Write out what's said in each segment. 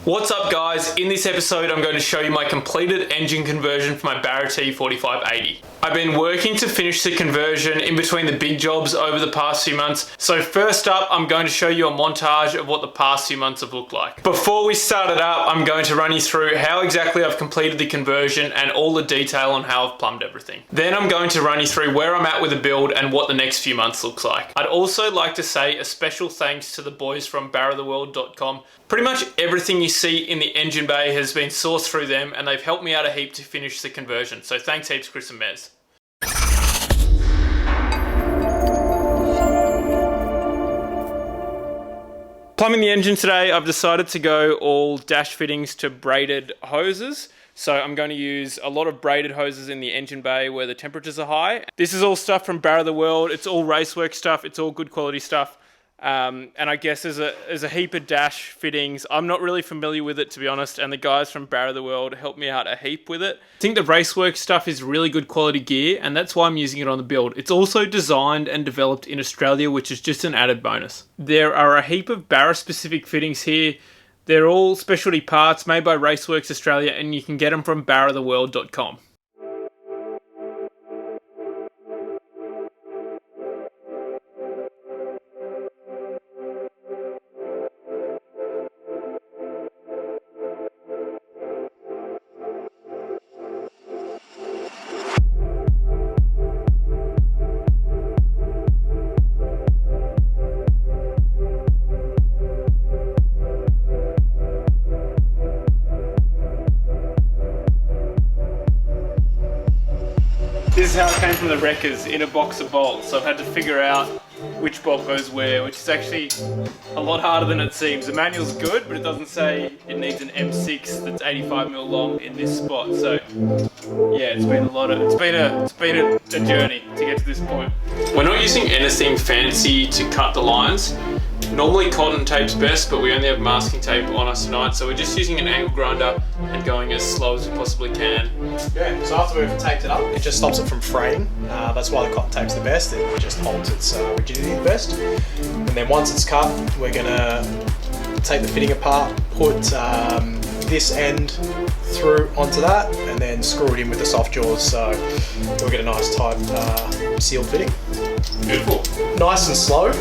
What's up guys, in this episode I'm going to show you my completed engine conversion for my Barra T4580. I've been working to finish the conversion in between the big jobs over the past few months, so first up I'm going to show you a montage of what the past few months have looked like. Before we start it up, I'm going to run you through how exactly I've completed the conversion and all the detail on how I've plumbed everything. Then I'm going to run you through where I'm at with the build and what the next few months looks like. I'd also like to say a special thanks to the boys from BARRALANDCRUISER. Pretty much everything you see in the engine bay has been sourced through them and they've helped me out a heap to finish the conversion. So thanks heaps, Chris and Mez. Plumbing the engine today, I've decided to go all dash fittings to braided hoses. So I'm going to use a lot of braided hoses in the engine bay where the temperatures are high. This is all stuff from Barra the World. It's all racework stuff. It's all good quality stuff. And I guess there's a heap of dash fittings. I'm not really familiar with it, to be honest, and the guys from Barra the World helped me out a heap with it. I think the racework stuff is really good quality gear, and that's why I'm using it on the build. It's also designed and developed in Australia, which is just an added bonus. There are a heap of Barra specific fittings here. They're all specialty parts made by Raceworks Australia, and you can get them from barratheworld.com. This is how it came from the wreckers in a box of bolts, so I've had to figure out which bolt goes where, which is actually a lot harder than it seems. The manual's good, but it doesn't say it needs an M6 that's 85mm long in this spot. So yeah, it's been a journey to get to this point. We're not using anything fancy to cut the lines. Normally cotton tape's best, but we only have masking tape on us tonight, so we're just using an angle grinder and going as slow as we possibly can. Yeah, so after we've taped it up, it just stops it from fraying. That's why the cotton tape's the best. It just holds its rigidity the best. And then once it's cut, we're gonna take the fitting apart, put this end through onto that, and then screw it in with the soft jaws, so we'll get a nice tight sealed fitting. Beautiful. Nice and slow,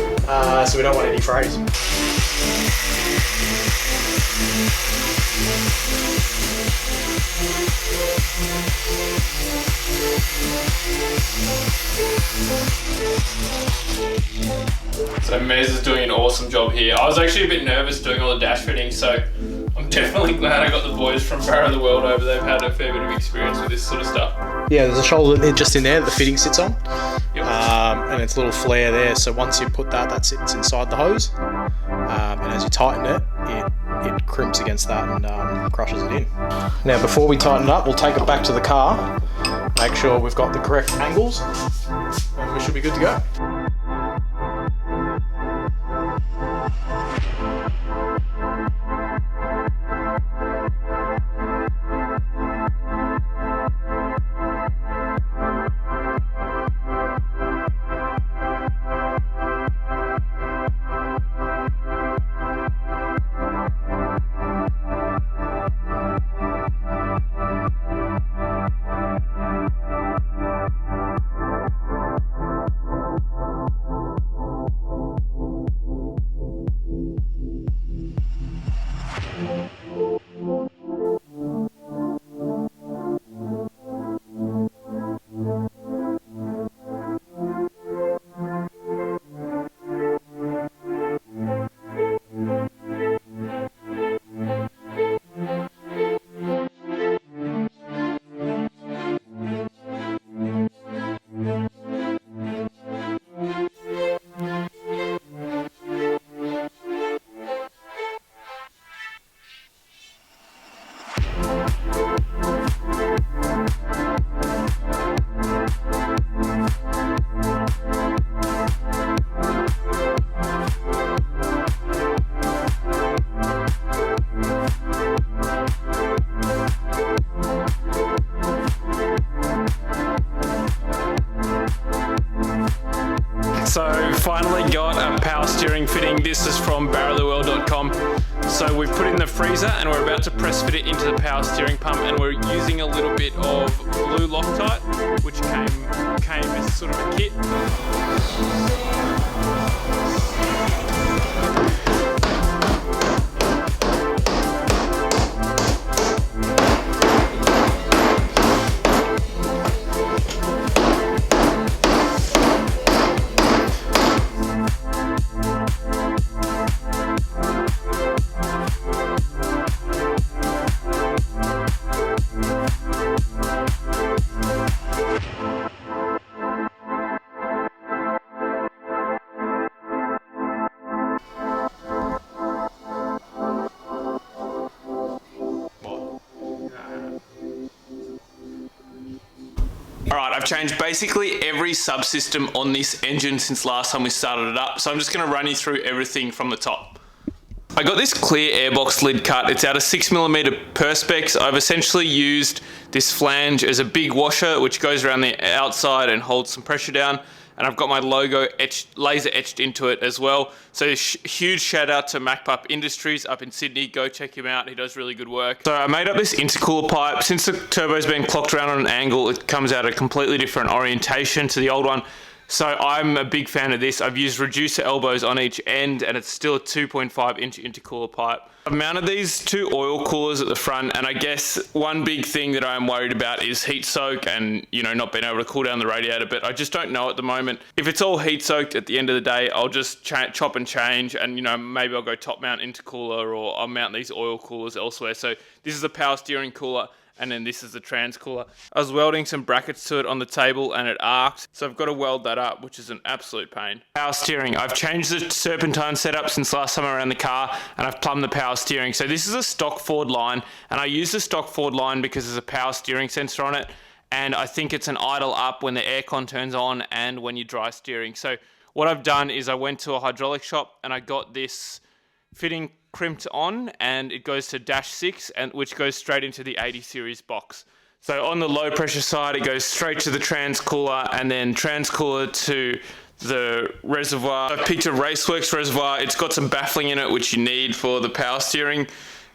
so we don't want any frays. So Mez is doing an awesome job here. I was actually a bit nervous doing all the dash fittings, so I'm definitely glad I got the boys from Barra the World over. They've had a fair bit of experience with this sort of stuff. Yeah, there's a shoulder lid just in there that the fitting sits on. Yep. And it's a little flare there, so once you put that sits inside the hose. And as you tighten it, it crimps against that and crushes it in. Now before we tighten it up, we'll take it back to the car, make sure we've got the correct angles, and we should be good to go. So finally got a power steering fitting. This is from barratheworld.com. So we've put it in the freezer and we're about to press fit it into the power steering pump, and we're using a little bit of blue Loctite, which came as sort of a kit. Alright, I've changed basically every subsystem on this engine since last time we started it up, so I'm just going to run you through everything from the top. I got this clear airbox lid cut. It's out of 6mm Perspex. I've essentially used this flange as a big washer which goes around the outside and holds some pressure down, and I've got my logo laser etched into it as well. So huge shout out to MacPup Industries up in Sydney. Go check him out, he does really good work. So I made up this intercooler pipe. Since the turbo's been clocked around on an angle, it comes out a completely different orientation to the old one. So I'm a big fan of this. I've used reducer elbows on each end, and it's still a 2.5 inch intercooler pipe. I've mounted these two oil coolers at the front, and I guess one big thing that I'm worried about is heat soak and, you know, not being able to cool down the radiator, but I just don't know at the moment. If it's all heat soaked at the end of the day, I'll just chop and change, and, you know, maybe I'll go top mount intercooler, or I'll mount these oil coolers elsewhere. So this is a power steering cooler, and then this is the trans cooler. I was welding some brackets to it on the table and it arced, so I've got to weld that up, which is an absolute pain. Power steering. I've changed the serpentine setup since last time around the car, and I've plumbed the power steering. So this is a stock Ford line, and I use the stock Ford line because there's a power steering sensor on it, and I think it's an idle up when the aircon turns on and when you dry steering. So what I've done is I went to a hydraulic shop and I got this fitting crimped on, and it goes to -6, and which goes straight into the 80 series box. So on the low pressure side, it goes straight to the trans cooler, and then trans cooler to the reservoir. I've picked a Raceworks reservoir. It's got some baffling in it, which you need for the power steering.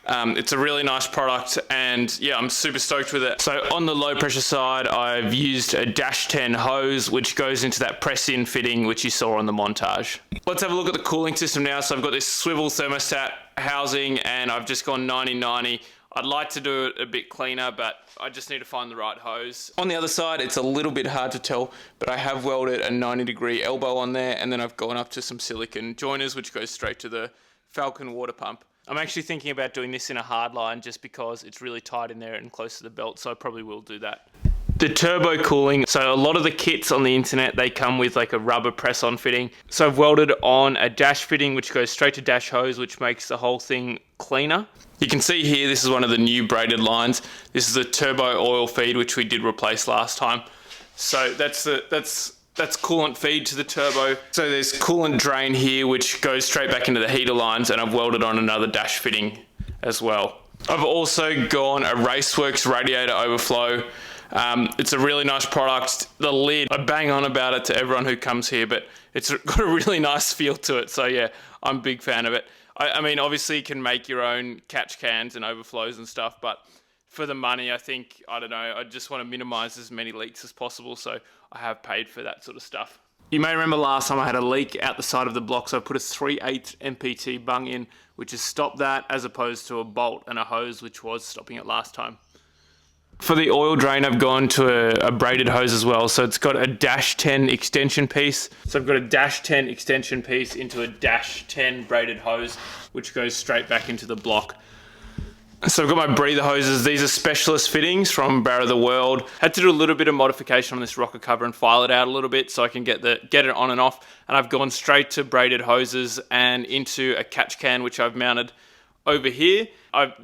It's a really nice product, and yeah, I'm super stoked with it. So on the low pressure side, I've used a -10 hose, which goes into that press-in fitting, which you saw on the montage. Let's have a look at the cooling system now. So I've got this swivel thermostat housing, and I've just gone 90-90. I'd like to do it a bit cleaner, but I just need to find the right hose. On the other side, it's a little bit hard to tell, but I have welded a 90-degree elbow on there, and then I've gone up to some silicone joiners, which goes straight to the Falcon water pump. I'm actually thinking about doing this in a hard line just because it's really tight in there and close to the belt, so I probably will do that. The turbo cooling, so a lot of the kits on the internet, they come with like a rubber press-on fitting. So I've welded on a dash fitting which goes straight to dash hose, which makes the whole thing cleaner. You can see here, this is one of the new braided lines. This is the turbo oil feed, which we did replace last time. So that's coolant feed to the turbo. So there's coolant drain here, which goes straight back into the heater lines, and I've welded on another dash fitting as well. I've also gone a Raceworks radiator overflow. It's a really nice product. The lid, I bang on about it to everyone who comes here, but it's got a really nice feel to it. So yeah, I'm a big fan of it. I mean, obviously you can make your own catch cans and overflows and stuff, but for the money, I think, I don't know, I just want to minimize as many leaks as possible, so I have paid for that sort of stuff. You may remember last time I had a leak out the side of the block, so I put a 3/8 MPT bung in, which has stopped that, as opposed to a bolt and a hose, which was stopping it last time. For the oil drain, I've gone to a braided hose as well, so it's got a -10 extension piece. So I've got a -10 extension piece into a -10 braided hose, which goes straight back into the block. So I've got my breather hoses. These are specialist fittings from Barra the World. Had to do a little bit of modification on this rocker cover and file it out a little bit so I can get it on and off. And I've gone straight to braided hoses and into a catch can, which I've mounted over here.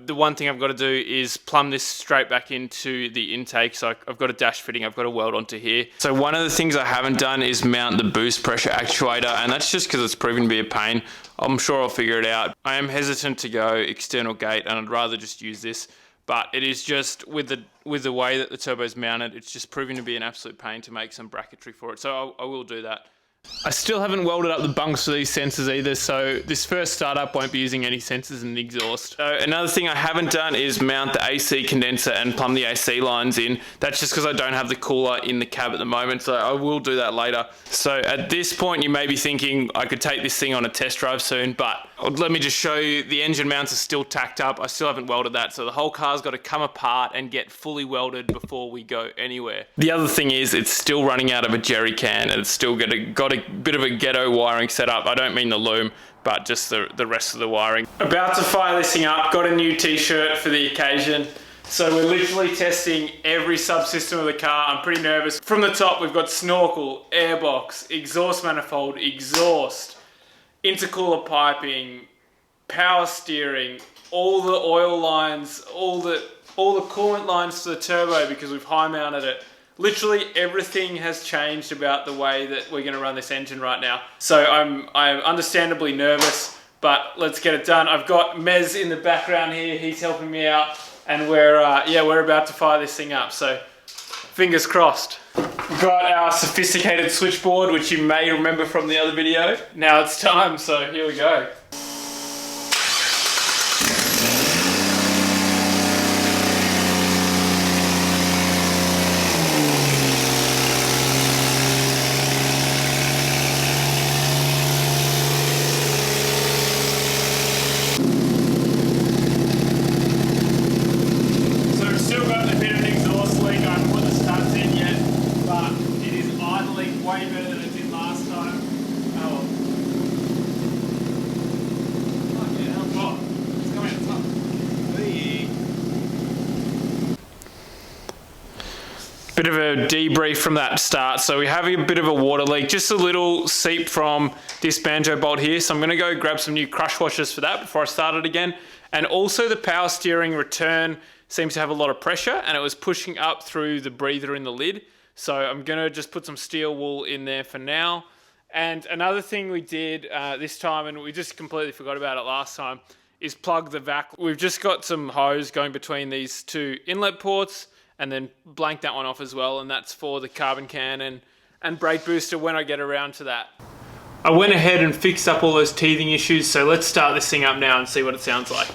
The one thing I've got to do is plumb this straight back into the intake. So I've got a dash fitting I've got to weld onto here. So one of the things I haven't done is mount the boost pressure actuator, and that's just because it's proven to be a pain. I'm sure I'll figure it out. I am hesitant to go external gate, and I'd rather just use this. But it is just, with the way that the turbo's mounted, it's just proving to be an absolute pain to make some bracketry for it. So I will do that. I still haven't welded up the bunks for these sensors either, so this first startup won't be using any sensors in the exhaust. So another thing I haven't done is mount the AC condenser and plumb the AC lines in. That's just because I don't have the cooler in the cab at the moment, so I will do that later. So at this point you may be thinking I could take this thing on a test drive soon, but let me just show you, the engine mounts are still tacked up. I still haven't welded that, so the whole car's got to come apart and get fully welded before we go anywhere. The other thing is it's still running out of a jerry can, and it's still got a bit of a ghetto wiring setup. I don't mean the loom, but just the rest of the wiring. About to fire this thing up, got a new t-shirt for the occasion. So we're literally testing every subsystem of the car. I'm pretty nervous. From the top, we've got snorkel, airbox, exhaust manifold, exhaust, intercooler piping, power steering, all the oil lines, all the coolant lines to the turbo because we've high mounted it. Literally everything has changed about the way that we're going to run this engine right now. So I'm understandably nervous, but let's get it done. I've got Mez in the background here. He's helping me out, and we're about to fire this thing up. So fingers crossed. We've got our sophisticated switchboard, which you may remember from the other video. Now it's time, so here we go. Way better than it did last time. Oh, yeah, oh, it's coming out top. Bit of a debrief from that start. So we have a bit of a water leak, just a little seep from this banjo bolt here. So I'm going to go grab some new crush washers for that before I start it again. And also the power steering return seems to have a lot of pressure, and it was pushing up through the breather in the lid. So I'm going to just put some steel wool in there for now. And another thing we did this time, and we just completely forgot about it last time, is plug the vac. We've just got some hose going between these two inlet ports, and then blank that one off as well, and that's for the carbon can and brake booster when I get around to that. I went ahead and fixed up all those teething issues, so let's start this thing up now and see what it sounds like.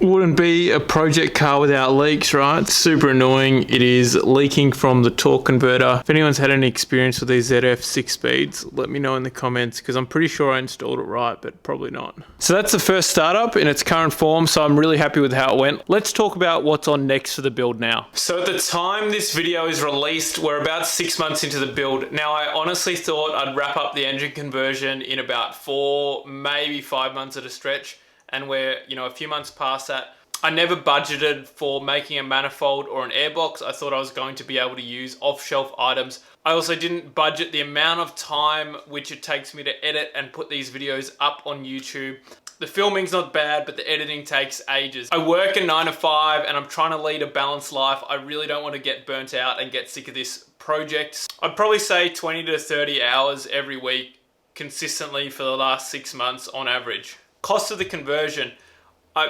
Wouldn't be a project car without leaks, right? It's super annoying. It is leaking from the torque converter. If anyone's had any experience with these ZF 6-speeds, let me know in the comments, because I'm pretty sure I installed it right, but probably not. So that's the first startup in its current form, so I'm really happy with how it went. Let's talk about what's on next for the build now. So at the time this video is released, we're about 6 months into the build. Now I honestly thought I'd wrap up the engine conversion in about 4, maybe 5 months at a stretch. And we're, a few months past that. I never budgeted for making a manifold or an airbox. I thought I was going to be able to use off-shelf items. I also didn't budget the amount of time which it takes me to edit and put these videos up on YouTube. The filming's not bad, but the editing takes ages. I work a 9 to 5 and I'm trying to lead a balanced life. I really don't want to get burnt out and get sick of this project. I'd probably say 20 to 30 hours every week consistently for the last 6 months on average. Cost of the conversion.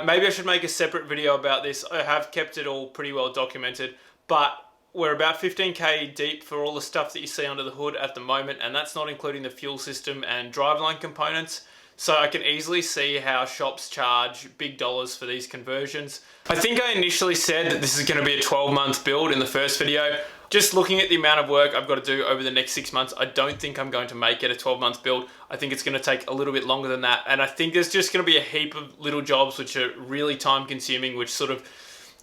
Maybe I should make a separate video about this. I have kept it all pretty well documented, but we're about 15k deep for all the stuff that you see under the hood at the moment, and that's not including the fuel system and driveline components. So I can easily see how shops charge big dollars for these conversions. I think I initially said that this is going to be a 12-month build in the first video. Just looking at the amount of work I've got to do over the next 6 months, I don't think I'm going to make it a 12-month build. I think it's going to take a little bit longer than that. And I think there's just going to be a heap of little jobs which are really time consuming, which sort of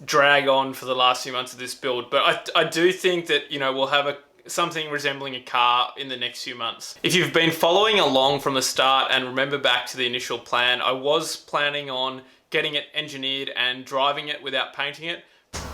drag on for the last few months of this build. But I do think that, you know, we'll have something resembling a car in the next few months. If you've been following along from the start and remember back to the initial plan, I was planning on getting it engineered and driving it without painting it.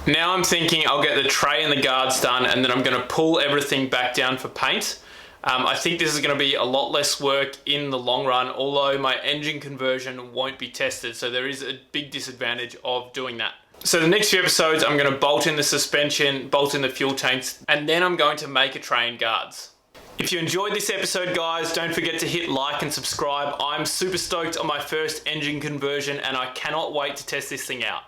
Now I'm thinking I'll get the tray and the guards done, and then I'm going to pull everything back down for paint. I think this is going to be a lot less work in the long run, although my engine conversion won't be tested, so there is a big disadvantage of doing that. So the next few episodes, I'm going to bolt in the suspension, bolt in the fuel tanks, and then I'm going to make a tray and guards. If you enjoyed this episode, guys, don't forget to hit like and subscribe. I'm super stoked on my first engine conversion, and I cannot wait to test this thing out.